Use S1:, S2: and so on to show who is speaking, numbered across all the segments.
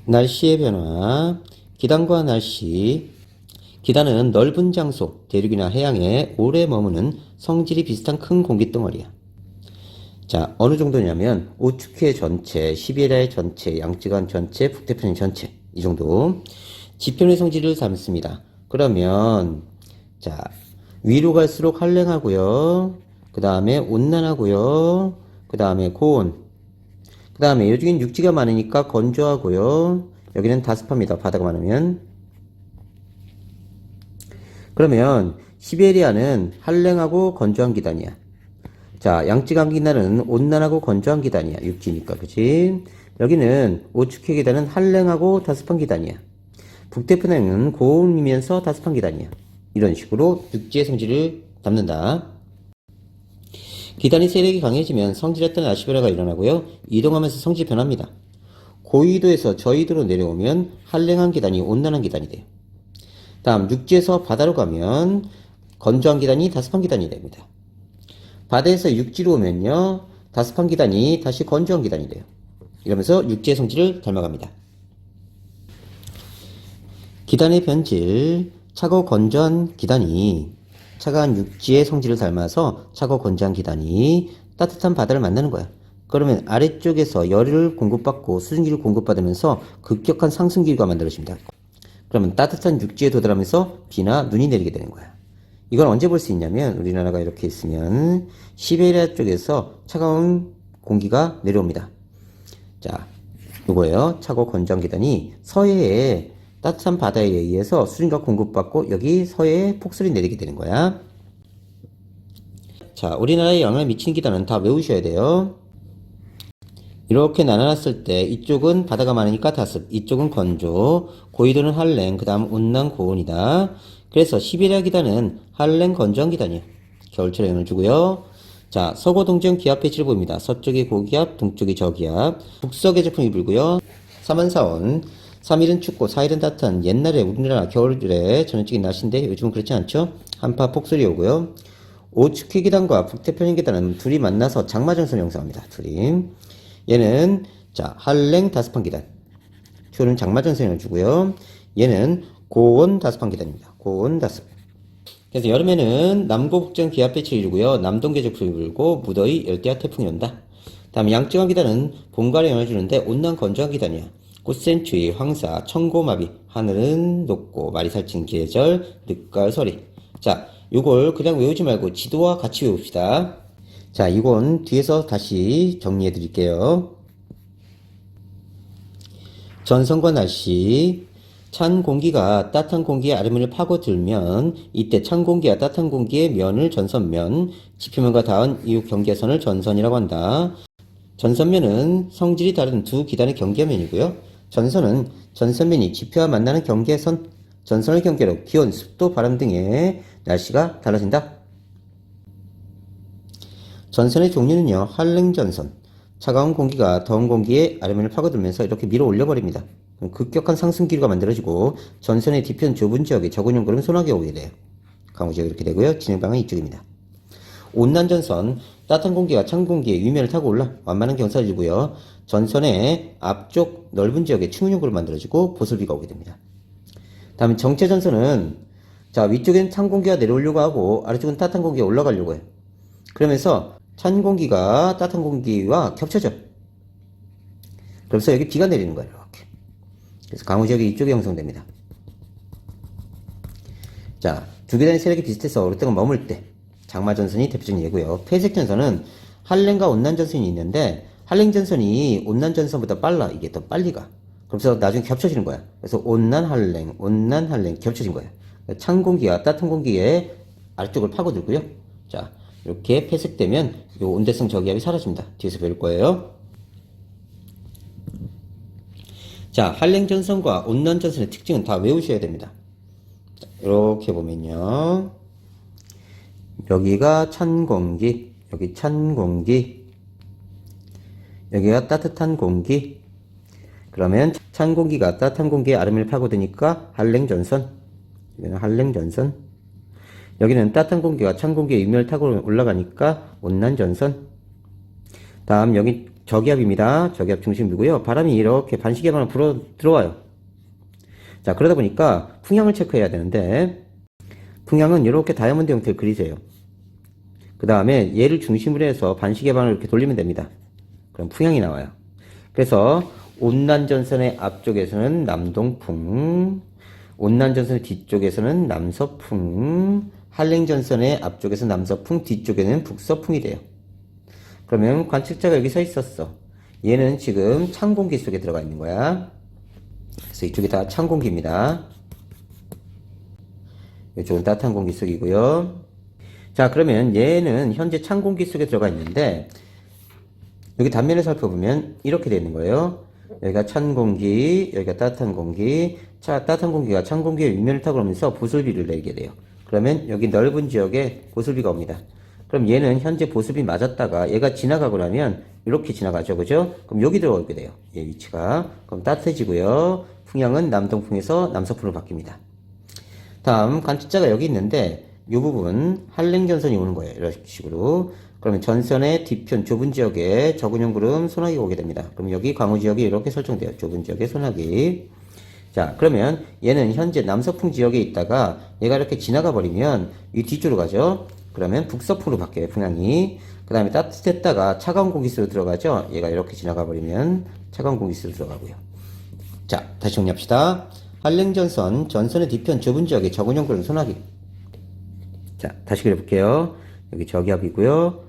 S1: 날씨의 변화, 기단과 날씨. 기단은 넓은 장소, 대륙이나 해양에 오래 머무는 성질이 비슷한 큰 공기덩어리야. 자, 어느 정도냐면 오츠케 전체, 시베리아의 전체, 양쯔강 전체, 북태평양 전체, 이 정도. 지표면의 성질을 담습니다. 그러면 자, 위로 갈수록 한랭하고요. 그 다음에 온난하고요. 그 다음에 고온. 그 다음에 여기는 육지가 많으니까 건조하고요. 여기는 다습합니다. 바다가 많으면. 그러면 시베리아는 한랭하고 건조한 기단이야. 자, 양쯔강 기단은 온난하고 건조한 기단이야. 육지니까, 그치? 여기는 오츠케 기단은 한랭하고 다습한 기단이야. 북태평양은 고온이면서 다습한 기단이야. 이런 식으로 육지의 성질을 담는다. 기단이 세력이 강해지면 성질에 따른 아시베라가 일어나고요. 이동하면서 성질이 변합니다. 고위도에서 저위도로 내려오면 한랭한 기단이 온난한 기단이 돼요. 다음 육지에서 바다로 가면 건조한 기단이 다습한 기단이 됩니다. 바다에서 육지로 오면요. 다습한 기단이 다시 건조한 기단이 돼요. 이러면서 육지의 성질을 닮아갑니다. 기단의 변질, 차고 건조한 기단이 차가운 육지의 성질을 닮아서 차고 건조한 기단이 따뜻한 바다를 만나는 거야. 그러면 아래쪽에서 열을 공급받고 수증기를 공급받으면서 급격한 상승기류가 만들어집니다. 그러면 따뜻한 육지에 도달하면서 비나 눈이 내리게 되는 거야. 이건 언제 볼 수 있냐면 우리나라가 이렇게 있으면 시베리아 쪽에서 차가운 공기가 내려옵니다. 자, 이거예요. 차고 건조한 기단이 서해에 따뜻한 바다에 의해서 수증기가 공급받고 여기 서해에 폭설이 내리게 되는 거야. 자, 우리나라에 영향을 미치는 기단은 다 외우셔야 돼요. 이렇게 나눠놨을 때 이쪽은 바다가 많으니까 다습, 이쪽은 건조, 고위도는 한랭, 그 다음 온난 고온이다. 그래서 시베리아 기단은 한랭 건조한 기단이에요. 겨울철에 영향을 주고요. 자, 서고 동지형 기압 배치를 보입니다. 서쪽이 고기압, 동쪽이 저기압. 북서계 제품이 불고요. 3은 4온. 3일은 춥고 4일은 따뜻한 옛날에 우리나라 겨울에 전형적인 날씨인데 요즘은 그렇지 않죠? 한파 폭설이 오고요. 오츠케 기단과 북태평양 기단은 둘이 만나서 장마전선을 형성합니다. 둘이. 얘는 자 한랭 다습한 기단. 표는 장마전선을 주고요. 얘는 고온 다습한 기단입니다. 고온 다습. 그래서 여름에는 남고북경 기압 배치를 이루고요. 남동계 제품이 불고 무더위 열대야 태풍이 온다. 다음 양쯔강 기단은 봄가을에 영향을 주는데 온난 건조한 기단이야. 꽃샘추위, 황사, 청고마비, 하늘은 높고 말이 살찐 계절, 늦가을 서리. 자, 요걸 그냥 외우지 말고 지도와 같이 외웁시다. 자, 이건 뒤에서 다시 정리해 드릴게요. 전선과 날씨. 찬 공기가 따뜻한 공기의 아래면을 파고들면 이때 찬 공기와 따뜻한 공기의 면을 전선면, 지표면과 닿은 이후 경계선을 전선이라고 한다. 전선면은 성질이 다른 두 기단의 경계면이고요. 전선은 전선면이 지표와 만나는 경계선, 전선을 경계로 기온, 습도, 바람 등의 날씨가 달라진다. 전선의 종류는요. 한랭전선. 차가운 공기가 더운 공기의 아래면을 파고들면서 이렇게 밀어 올려버립니다. 급격한 상승 기류가 만들어지고 전선의 뒤편 좁은 지역에 적은형 그러면 소나기가 오게 돼요. 강우 지역 이렇게 되고요. 진행 방향 이쪽입니다. 온난전선, 따뜻한 공기가 찬 공기의 위면을 타고 올라 완만한 경사를 주고요. 전선의 앞쪽 넓은 지역에 충은형구를 만들어지고 보슬비가 오게 됩니다. 다음에 정체전선은 자 위쪽엔 찬 공기가 내려오려고 하고 아래쪽은 따뜻한 공기가 올라가려고 해요. 그러면서 찬 공기가 따뜻한 공기와 겹쳐져. 그래서 여기 비가 내리는 거예요. 이렇게. 그래서 강우 지역이 이쪽에 형성됩니다. 자, 두 계단의 세력이 비슷해서 어느 때가 머물 때 장마전선이 대표적인 예고요. 폐색전선은 한랭과 온난전선이 있는데 한랭전선이 온난전선보다 빨라. 이게 더 빨리 가. 그래서 나중에 겹쳐지는 거야. 그래서 온난 한랭 겹쳐진 거야. 찬 공기가 따뜻한 공기의 아래쪽을 파고들고요. 자, 이렇게 폐색되면 이 온대성 저기압이 사라집니다. 뒤에서 배울 거예요. 자, 한랭전선과 온난전선의 특징은 다 외우셔야 됩니다. 자, 이렇게 보면요. 여기가 찬 공기, 여기 찬 공기, 여기가 따뜻한 공기. 그러면 찬 공기가 따뜻한 공기의 아래면을 파고드니까 한랭전선. 여기는 한랭전선. 여기는 따뜻한 공기가 찬 공기의 위면을 타고 올라가니까 온난전선. 다음 여기 저기압입니다. 저기압 중심이고요. 바람이 이렇게 반시계 방향으로 불어 들어와요. 자, 그러다 보니까 풍향을 체크해야 되는데, 풍향은 이렇게 다이아몬드 형태를 그리세요. 그 다음에 얘를 중심으로 해서 반시계 방향으로 이렇게 돌리면 됩니다. 그럼 풍향이 나와요. 그래서 온난전선의 앞쪽에서는 남동풍, 온난전선의 뒤쪽에서는 남서풍, 한랭전선의 앞쪽에서 남서풍, 뒤쪽에는 북서풍이 돼요. 그러면 관측자가 여기 서 있었어. 얘는 지금 찬 공기 속에 들어가 있는 거야. 그래서 이쪽이 다 찬 공기입니다. 이쪽은 따뜻한 공기 속이고요. 자, 그러면 얘는 현재 찬 공기 속에 들어가 있는데, 여기 단면을 살펴보면 이렇게 되어 있는 거예요. 여기가 찬 공기, 여기가 따뜻한 공기, 따뜻한 공기가 찬 공기의 윗면을 타고 오면서 보슬비를 내게 돼요. 그러면 여기 넓은 지역에 보슬비가 옵니다. 그럼 얘는 현재 보슬비 맞았다가 얘가 지나가고 나면 이렇게 지나가죠. 그죠? 그럼 여기 들어오게 돼요. 얘 위치가. 그럼 따뜻해지고요. 풍향은 남동풍에서 남서풍으로 바뀝니다. 다음 관측자가 여기 있는데 이 부분 한랭전선이 오는 거예요. 이런 식으로. 그러면 전선의 뒤편 좁은 지역에 적은형 구름 소나기가 오게 됩니다. 그럼 여기 광우지역이 이렇게 설정돼요. 좁은 지역에 소나기. 자, 그러면 얘는 현재 남서풍 지역에 있다가 얘가 이렇게 지나가 버리면 이 뒤쪽으로 가죠. 그러면 북서풍으로 바뀌어요. 풍향이. 그 다음에 따뜻했다가 차가운 공기 속으로 들어가죠. 얘가 이렇게 지나가 버리면 차가운 공기 속으로 들어가고요. 자, 다시 정리합시다. 한랭전선, 전선의 뒤편 좁은 지역에 적은형 구름 소나기. 자, 다시 그려볼게요. 여기 저기압이고요.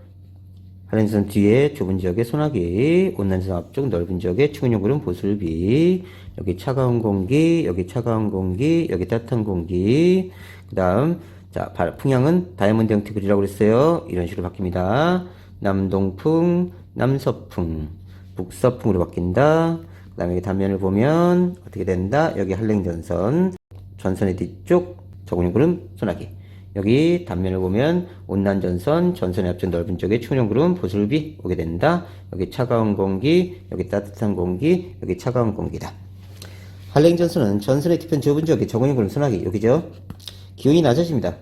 S1: 한랭전선 뒤에 좁은 지역에 소나기, 온난전 앞쪽 넓은 지역에 추근형 구름 보슬비, 여기 차가운 공기, 여기 차가운 공기, 여기 따뜻한 공기. 그 다음, 자, 풍향은 다이아몬드 형태 그리라고 그랬어요. 이런 식으로 바뀝니다. 남동풍, 남서풍, 북서풍으로 바뀐다. 그 다음에 여기 단면을 보면 어떻게 된다? 여기 한랭전선, 전선의 뒤쪽, 적은형 구름 소나기. 여기 단면을 보면 온난전선, 전선의 앞쪽 넓은 쪽에 추근형 구름 보슬비 오게 된다. 여기 차가운 공기, 여기 따뜻한 공기, 여기 차가운 공기다. 한랭전선은 전선의 뒤편 좁은 지역에 적은형 구름 소나기 여기죠. 기온이 낮아집니다.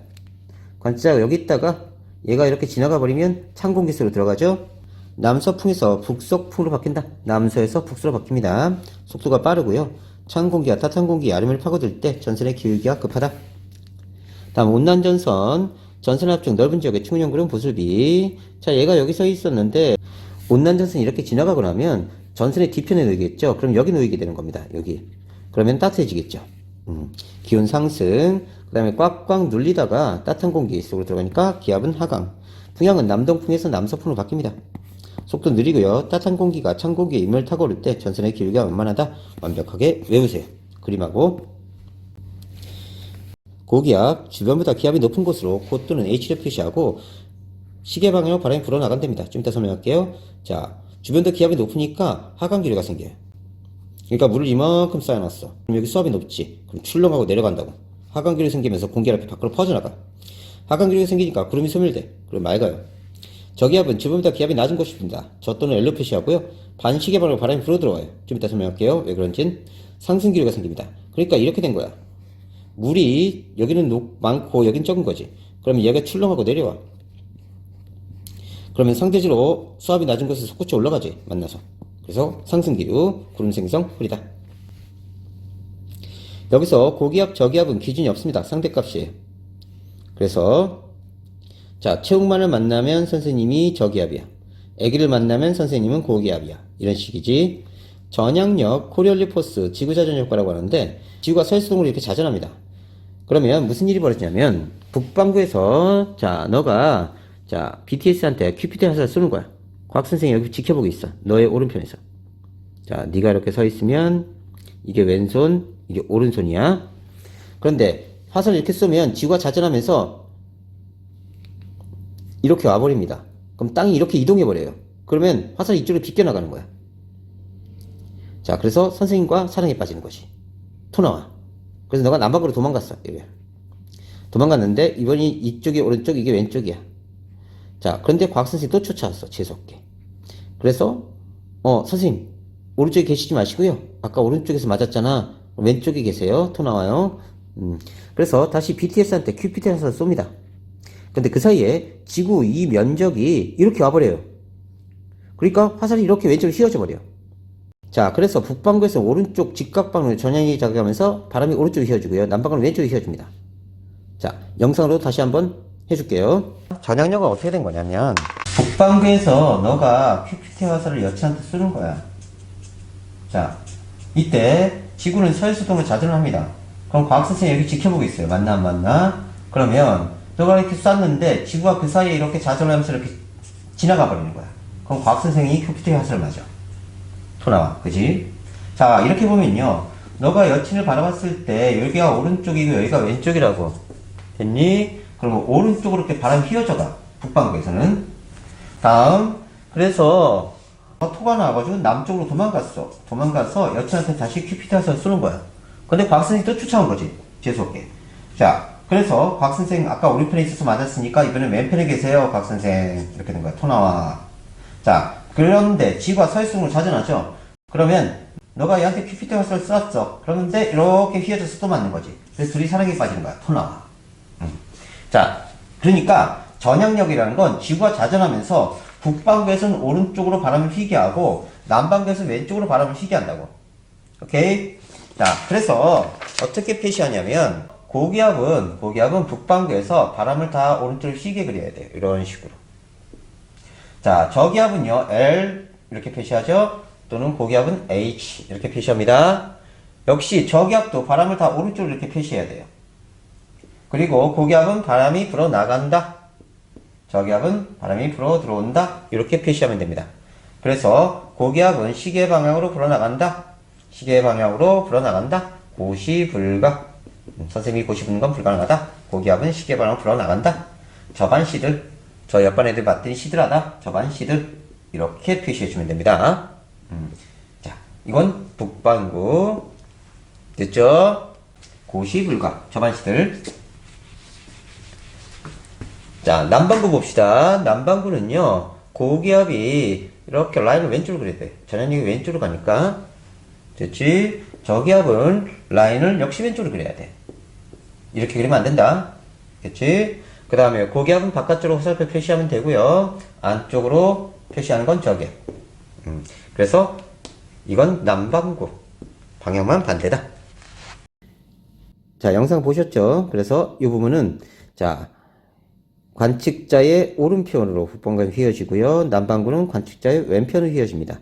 S1: 관측자가 여기 있다가 얘가 이렇게 지나가 버리면 찬 공기 속으로 들어가죠. 남서풍에서 북서풍으로 바뀐다. 남서에서 북서로 바뀝니다. 속도가 빠르고요. 찬 공기와 따뜻한 공기 아름을 파고들 때 전선의 기울기가 급하다. 다음 온난전선, 전선 앞쪽 넓은 지역의 추근형 구름 보슬비. 자, 얘가 여기 서 있었는데 온난전선이 이렇게 지나가고 나면 전선의 뒤편에 놓이겠죠. 그럼 여기 놓이게 되는 겁니다. 여기. 그러면 따뜻해지겠죠. 기온 상승. 그 다음에 꽉꽉 눌리다가 따뜻한 공기 속으로 들어가니까 기압은 하강. 풍향은 남동풍에서 남서풍으로 바뀝니다. 속도 느리고요. 따뜻한 공기가 찬 공기의 윗면을 타고 오를 때 전선의 기울기가 완만하다. 완벽하게 외우세요. 그림하고. 고기압, 주변보다 기압이 높은 곳으로 고 또는 H를 표시하고 시계 방향으로 바람이 불어나간답니다. 좀 이따 설명할게요. 자, 주변보다 기압이 높으니까 하강 기류가 생겨요. 그러니까 물을 이만큼 쌓아놨어. 그럼 여기 수압이 높지. 그럼 출렁하고 내려간다고. 하강 기류 생기면서 공기압이 밖으로 퍼져나가. 하강 기류가 생기니까 구름이 소멸돼. 그럼 맑아요. 저기압은 주변보다 기압이 낮은 곳입니다. 저 또는 L로 표시하고요. 반시계 방향으로 바람이 불어 들어와요. 좀 이따 설명할게요. 왜 그런진. 상승 기류가 생깁니다. 그러니까 이렇게 된 거야. 물이 여기는 많고 여긴 적은 거지. 그러면 얘가 출렁하고 내려와. 그러면 상대적으로 수압이 낮은 곳에서 솟구쳐 올라가지. 만나서. 그래서 상승기류, 구름 생성, 흐리다. 여기서 고기압, 저기압은 기준이 없습니다. 상대값이에요. 그래서 자, 체육만을 만나면 선생님이 저기압이야. 애기를 만나면 선생님은 고기압이야. 이런 식이지. 전향력, 코리올리스 포스, 지구자전 효과라고 하는데 지구가 서해수동으로 이렇게 자전합니다. 그러면 무슨 일이 벌어지냐면 북반구에서 자, 너가 자, BTS한테 큐피드 화살을 쏘는 거야. 과학선생이 여기 지켜보고 있어. 너의 오른편에서. 자, 네가 이렇게 서 있으면 이게 왼손, 이게 오른손이야. 그런데 화살을 이렇게 쏘면 지구가 자전하면서 이렇게 와버립니다. 그럼 땅이 이렇게 이동해버려요. 그러면 화살이 이쪽으로 비껴나가는 거야. 자, 그래서 선생님과 사랑에 빠지는 것이. 토 나와. 그래서 너가 남방으로 도망갔어. 도망갔는데 이번이 이쪽이 오른쪽, 이게 왼쪽이야. 자, 그런데 과학선생님이 또 쫓아왔어. 재수없게. 그래서 선생님 오른쪽에 계시지 마시고요. 아까 오른쪽에서 맞았잖아. 왼쪽에 계세요. 토 나와요. 그래서 다시 BTS한테 큐피드에서 쏩니다. 근데 그 사이에 지구 이 면적이 이렇게 와버려요. 그러니까 화살이 이렇게 왼쪽으로 휘어져 버려. 자, 그래서 북반구에서 오른쪽 직각방으로 전향이 작용하면서 바람이 오른쪽으로 휘어지고요. 남반구는 왼쪽으로 휘어집니다. 자, 영상으로 다시 한번 해줄게요. 전향력은 어떻게 된 거냐면, 북반구에서 너가 QPT 화살을 여친한테 쏘는 거야. 자, 이때 지구는 서해수동을 자전을 합니다. 그럼 과학선생님이 여기 지켜보고 있어요. 맞나 안 맞나? 그러면 너가 이렇게 쐈는데 지구가 그 사이에 이렇게 자전을 하면서 이렇게 지나가 버리는 거야. 그럼 과학선생님이 QPT 화살을 맞아. 토 나와. 그지? 자, 이렇게 보면요. 너가 여친을 바라봤을 때 여기가 오른쪽이고 여기가 왼쪽이라고. 됐니? 그러면 오른쪽으로 이렇게 바람이 휘어져가. 북반구에서는. 다음, 그래서 토가 나와가지고 남쪽으로 도망갔어. 도망가서 여친한테 다시 QPT 화살을 쏘는 거야. 근데 곽선생이 또 쫓아온 거지. 재수없게. 자, 그래서 곽선생 아까 우리 편에 있어서 맞았으니까 이번엔 왼편에 계세요. 곽선생. 이렇게 된 거야. 토 나와. 자, 그런데 지구가 서해수동으로 자전하죠. 그러면 너가 얘한테 QPT 화살을 쐈어. 그런데 이렇게 휘어져서 또 맞는 거지. 그래서 둘이 사랑에 빠지는 거야. 토 나와. 자, 그러니까 전향력이라는 건 지구가 자전하면서 북반구에서는 오른쪽으로 바람을 휘게 하고 남반구에서는 왼쪽으로 바람을 휘게 한다고. 오케이? 자, 그래서 어떻게 표시하냐면 고기압은 북반구에서 바람을 다 오른쪽으로 휘게 그려야 돼요. 이런 식으로. 자, 저기압은요, L 이렇게 표시하죠. 또는 고기압은 H 이렇게 표시합니다. 역시 저기압도 바람을 다 오른쪽으로 이렇게 표시해야 돼요. 그리고 고기압은 바람이 불어 나간다. 저기압은 바람이 불어 들어온다. 이렇게 표시하면 됩니다. 그래서 고기압은 시계 방향으로 불어 나간다. 시계 방향으로 불어 나간다. 고시불가. 선생님이 고시부는 건 불가능하다. 고기압은 시계 방향으로 불어 나간다. 저반 시들. 저 옆반 애들 봤더니 시들하다. 저반 시들. 이렇게 표시해주면 됩니다. 자, 이건 북반구. 됐죠? 고시불가. 저반 시들. 자, 남반구 봅시다. 남반구는요, 고기압이 이렇게 라인을 왼쪽으로 그려야 돼. 전향력이 왼쪽으로 가니까. 됐지? 저기압은 라인을 역시 왼쪽으로 그려야 돼. 이렇게 그리면 안 된다. 됐지? 그 다음에 고기압은 바깥쪽으로 화살표 표시하면 되고요. 안쪽으로 표시하는 건 저기압. 그래서 이건 남반구. 방향만 반대다. 자, 영상 보셨죠? 그래서 이 부분은, 자, 관측자의 오른편으로 북반구는 휘어지고요. 남반구는 관측자의 왼편으로 휘어집니다.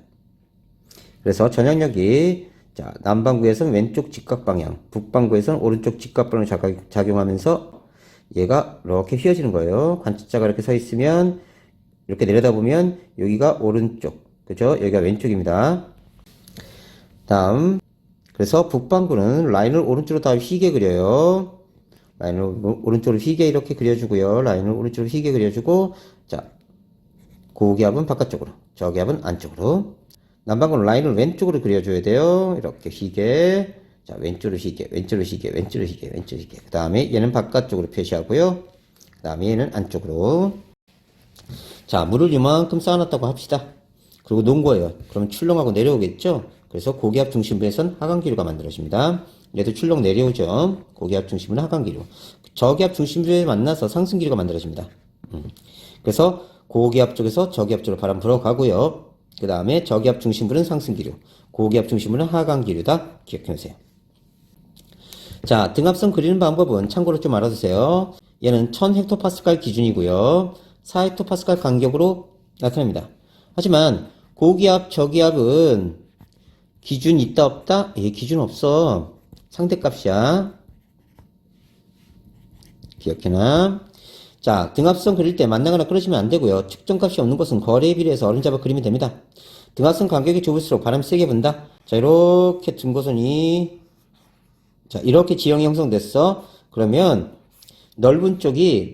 S1: 그래서 전향력이, 자, 남반구에서는 왼쪽 직각방향, 북반구에서는 오른쪽 직각방향으로 작용하면서 얘가 이렇게 휘어지는 거예요. 관측자가 이렇게 서 있으면 이렇게 내려다보면 여기가 오른쪽, 그죠? 여기가 왼쪽입니다. 다음, 그래서 북반구는 라인을 오른쪽으로 다 휘게 그려요. 라인을 오른쪽으로 휘게 이렇게 그려주고요. 라인을 오른쪽으로 휘게 그려주고, 자, 고기압은 바깥쪽으로, 저기압은 안쪽으로. 남반구는 라인을 왼쪽으로 그려줘야 돼요. 이렇게 휘게. 자, 왼쪽으로 휘게, 왼쪽으로 휘게, 왼쪽으로 휘게, 왼쪽으로 휘게. 그 다음에 얘는 바깥쪽으로 표시하고요. 그 다음에 얘는 안쪽으로. 자, 물을 이만큼 쌓아놨다고 합시다. 그리고 놓은 거예요. 그럼 출렁하고 내려오겠죠? 그래서 고기압 중심부에선 하강기류가 만들어집니다. 얘도 출렁 내려오죠. 고기압 중심부는 하강기류. 저기압 중심부에 만나서 상승기류가 만들어집니다. 그래서 고기압 쪽에서 저기압 쪽으로 바람 불어가고요. 그 다음에 저기압 중심부는 상승기류, 고기압 중심부는 하강기류다. 기억해놓으세요. 자, 등압선 그리는 방법은 참고로 좀 알아두세요. 얘는 1000헥토파스칼 기준이고요. 4헥토파스칼 간격으로 나타납니다. 하지만 고기압, 저기압은 기준 있다 없다? 예, 기준 없어. 상대값이야. 기억해놔. 자, 등압선 그릴 때 만나거나 끊어지면 안 되고요. 측정값이 없는 것은 거리에 비례해서 어림잡아 그리면 됩니다. 등압선 간격이 좁을수록 바람이 세게 분다. 자, 이렇게 등고선이, 자, 이렇게 지형이 형성됐어. 그러면 넓은 쪽이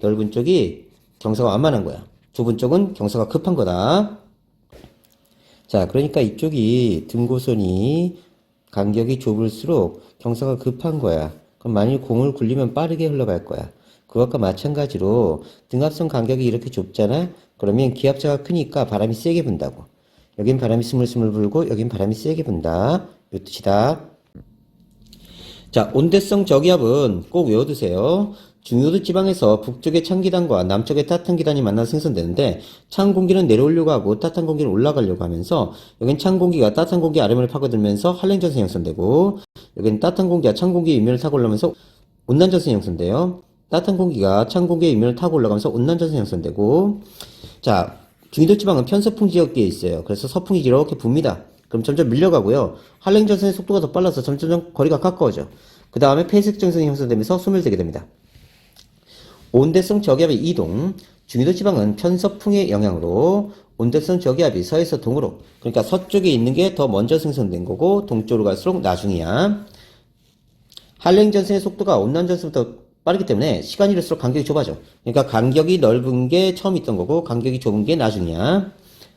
S1: 경사가 완만한 거야. 좁은 쪽은 경사가 급한 거다. 자, 그러니까 이쪽이 등고선이 간격이 좁을수록 경사가 급한 거야. 그럼 만일 공을 굴리면 빠르게 흘러갈 거야. 그것과 마찬가지로 등압선 간격이 이렇게 좁잖아? 그러면 기압차가 크니까 바람이 세게 분다고. 여긴 바람이 스물스물 불고 여긴 바람이 세게 분다. 이 뜻이다. 자, 온대성 저기압은 꼭 외워두세요. 중위도 지방에서 북쪽의 찬 기단과 남쪽의 따뜻한 기단이 만나서 생성되는데 찬 공기는 내려오려고 하고 따뜻한 공기는 올라가려고 하면서 여긴 찬 공기가 따뜻한 공기 아래면을 파고들면서 한랭전선이 형성되고 여기는 따뜻한 공기가 찬 공기의 윗면을 타고 올라오면서 온난전선이 형성돼요. 따뜻한 공기가 찬 공기의 윗면을 타고 올라가면서 온난전선이 형성되고 자 중위도 지방은 편서풍 지역에 있어요. 그래서 서풍이 이렇게 붑니다. 그럼 점점 밀려가고요. 한랭전선의 속도가 더 빨라서 점점 거리가 가까워져. 그 다음에 폐색전선이 형성되면서 소멸되게 됩니다. 온대성 저기압의 이동, 중위도 지방은 편서풍의 영향으로 온대성 저기압이 서에서 동으로, 그러니까 서쪽에 있는 게 더 먼저 생성된 거고 동쪽으로 갈수록 나중이야. 한랭전선의 속도가 온난전선보다 빠르기 때문에 시간이 이를수록 간격이 좁아져. 그러니까 간격이 넓은 게 처음 있던 거고 간격이 좁은 게 나중이야.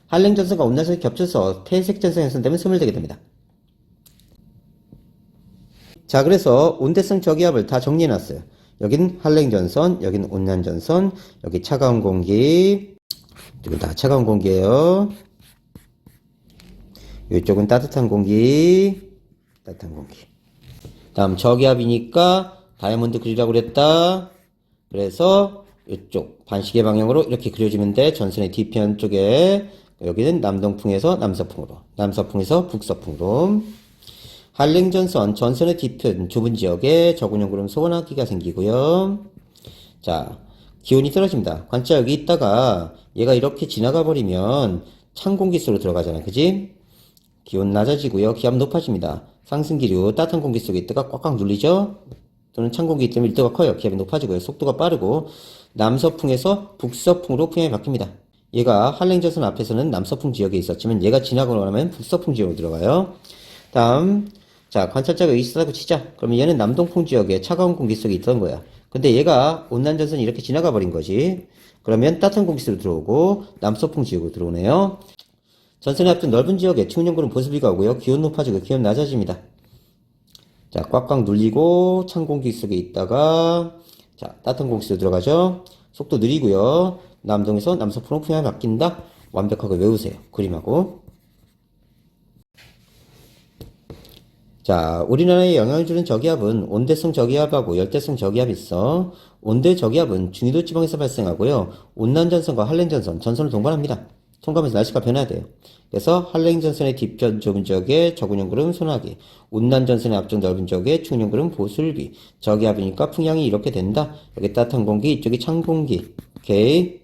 S1: 한랭전선과 온난전선이 겹쳐서 폐색전선이 형성되면 소멸되게 됩니다. 자, 그래서 온대성 저기압을 다 정리해놨어요. 여긴 한랭전선, 여긴 온난전선, 여기 차가운 공기, 이쪽은 다 차가운 공기예요. 이쪽은 따뜻한 공기, 따뜻한 공기. 다음 저기압이니까 다이아몬드 그리라고 그랬다. 그래서 이쪽 반시계 방향으로 이렇게 그려주면 돼. 전선의 뒤편 쪽에 여기는 남동풍에서 남서풍으로, 남서풍에서 북서풍으로. 한랭전선 전선의 뒤편 좁은 지역에 저군형 구름 소원하기가 생기고요. 자, 기온이 떨어집니다. 관자 여기 있다가 얘가 이렇게 지나가 버리면 찬 공기 속으로 들어가잖아, 그지? 기온 낮아지고요. 기압 높아집니다. 상승기류 따뜻한 공기 속에 있다가 꽉꽉 눌리죠? 또는 찬 공기 때문에 밀도가 커요. 기압이 높아지고요. 속도가 빠르고 남서풍에서 북서풍으로 풍향이 바뀝니다. 얘가 한랭전선 앞에서는 남서풍 지역에 있었지만 얘가 지나가고 나면 북서풍 지역으로 들어가요. 다음 자, 관찰자가 여기 있었다고 치자. 그러면 얘는 남동풍 지역에 차가운 공기 속에 있던 거야. 근데 얘가 온난전선이 이렇게 지나가 버린 거지. 그러면 따뜻한 공기 속으로 들어오고 남서풍 지역으로 들어오네요. 전선의 앞쪽 넓은 지역에 충년구름 보습비가 오고요. 기온 높아지고 기온 낮아집니다. 자, 꽉꽉 눌리고 찬 공기 속에 있다가 자, 따뜻한 공기 속으로 들어가죠. 속도 느리고요. 남동에서 남서풍으로 풍향이 바뀐다. 완벽하게 외우세요. 그림하고. 자, 우리나라에 영향을 주는 저기압은 온대성 저기압하고 열대성 저기압이 있어. 온대 저기압은 중위도 지방에서 발생하고요. 온난전선과 한랭전선, 전선을 동반합니다. 통과하면서 날씨가 변해야 돼요. 그래서 한랭전선의 뒤편 좁은 지역에 저군형 구름 소나기, 온난전선의 앞쪽 넓은 지역에 충년 구름 보슬비. 저기압이니까 풍향이 이렇게 된다. 여기 따뜻한 공기, 이쪽이 찬 공기. 오케이.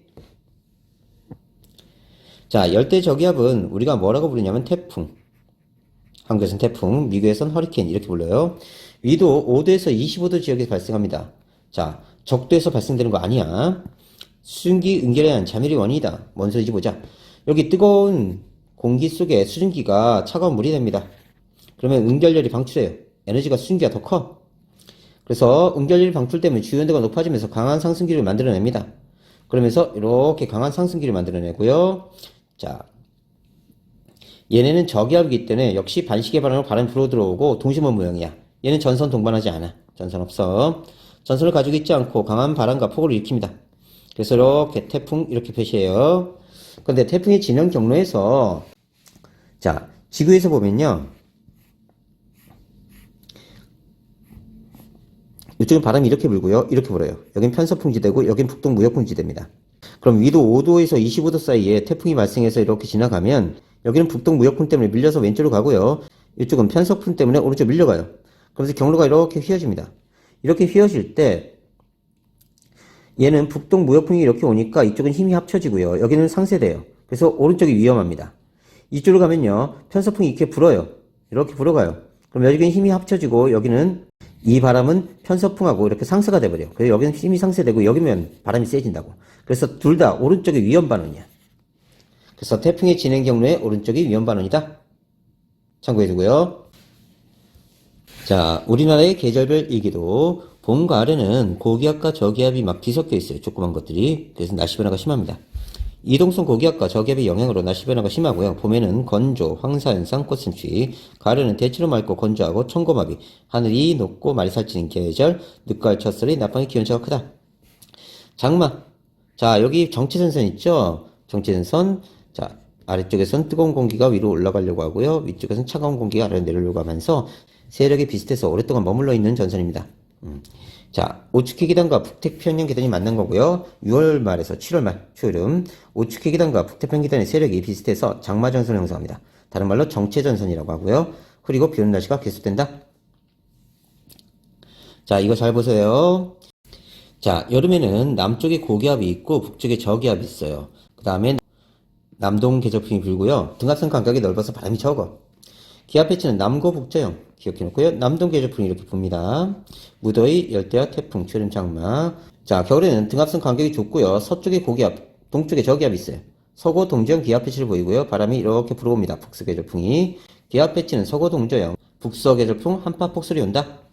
S1: 자, 열대 저기압은 우리가 뭐라고 부르냐면 태풍. 한국에서는 태풍, 미국에서는 허리케인 이렇게 불러요. 위도 5도에서 25도 지역에서 발생합니다. 자, 적도에서 발생되는 거 아니야. 수증기 응결에 의한 자멸이 원인이다. 뭔 소리인지 보자. 여기 뜨거운 공기 속에 수증기가 차가운 물이 됩니다. 그러면 응결열이 방출해요. 에너지가 수증기가 더 커. 그래서 응결열이 방출 때문에 주요온도가 높아지면서 강한 상승기를 만들어냅니다. 그러면서 이렇게 강한 상승기를 만들어내고요. 자, 얘네는 저기압이기 때문에 역시 반시계 방향으로 바람이 불어 들어오고 동심원 모형이야. 얘는 전선 동반하지 않아. 전선 없어. 전선을 가지고 있지 않고 강한 바람과 폭우를 일으킵니다. 그래서 이렇게 태풍 이렇게 표시해요. 그런데 태풍의 진행 경로에서 자, 지구에서 보면요. 이쪽은 바람이 이렇게 불고요. 이렇게 불어요. 여긴 편서풍지대고 여긴 북동무역풍지대입니다. 그럼 위도 5도에서 25도 사이에 태풍이 발생해서 이렇게 지나가면 여기는 북동무역풍 때문에 밀려서 왼쪽으로 가고요. 이쪽은 편서풍 때문에 오른쪽으로 밀려가요. 그래서 경로가 이렇게 휘어집니다. 이렇게 휘어질 때 얘는 북동무역풍이 이렇게 오니까 이쪽은 힘이 합쳐지고요. 여기는 상쇄돼요. 그래서 오른쪽이 위험합니다. 이쪽으로 가면요. 편서풍이 이렇게 불어요. 이렇게 불어가요. 그럼 여기는 힘이 합쳐지고 여기는 이 바람은 편서풍하고 이렇게 상쇄가 돼버려요. 그래서 여기는 힘이 상쇄되고 여기면 바람이 세진다고. 그래서 둘 다 오른쪽이 위험반원이야. 그래서 태풍의 진행 경로에 오른쪽이 위험반원이다. 참고해두고요. 자, 우리나라의 계절별 일기도 봄, 가을에는 고기압과 저기압이 막 뒤섞여 있어요. 조그만 것들이. 그래서 날씨 변화가 심합니다. 이동성 고기압과 저기압의 영향으로 날씨 변화가 심하고요. 봄에는 건조, 황사현상, 꽃샘추위, 가을에는 대체로 맑고 건조하고 천고마비, 하늘이 높고 말이 살찌는 계절, 늦가을 첫설이 낮밤의 기온차가 크다. 장마. 자, 여기 정체전선 있죠? 정체전선. 자, 아래쪽에선 뜨거운 공기가 위로 올라가려고 하고요. 위쪽에선 차가운 공기가 아래로 내려오려고 하면서 세력이 비슷해서 오랫동안 머물러 있는 전선입니다. 자, 오츠키 기단과 북태평양 기단이 만난 거고요. 6월 말에서 7월 말 초여름 오츠키 기단과 북태평양 기단의 세력이 비슷해서 장마 전선을 형성합니다. 다른 말로 정체 전선이라고 하고요. 흐리고 비 오는 날씨가 계속된다. 자, 이거 잘 보세요. 자, 여름에는 남쪽에 고기압이 있고 북쪽에 저기압이 있어요. 그 다음에 남동 계절풍이 불고요. 등압선 간격이 넓어서 바람이 적어. 기압 배치는 남고 북저형 기억해놓고요. 남동 계절풍이 이렇게 붑니다. 무더위, 열대야, 태풍, 초름, 장마. 자, 겨울에는 등압선 간격이 좁고요. 서쪽에 고기압, 동쪽에 저기압이 있어요. 서고 동저형 기압 배치를 보이고요. 바람이 이렇게 불어옵니다. 북서 계절풍이. 기압 배치는 서고 동저형, 북서 계절풍 한파 폭설이 온다.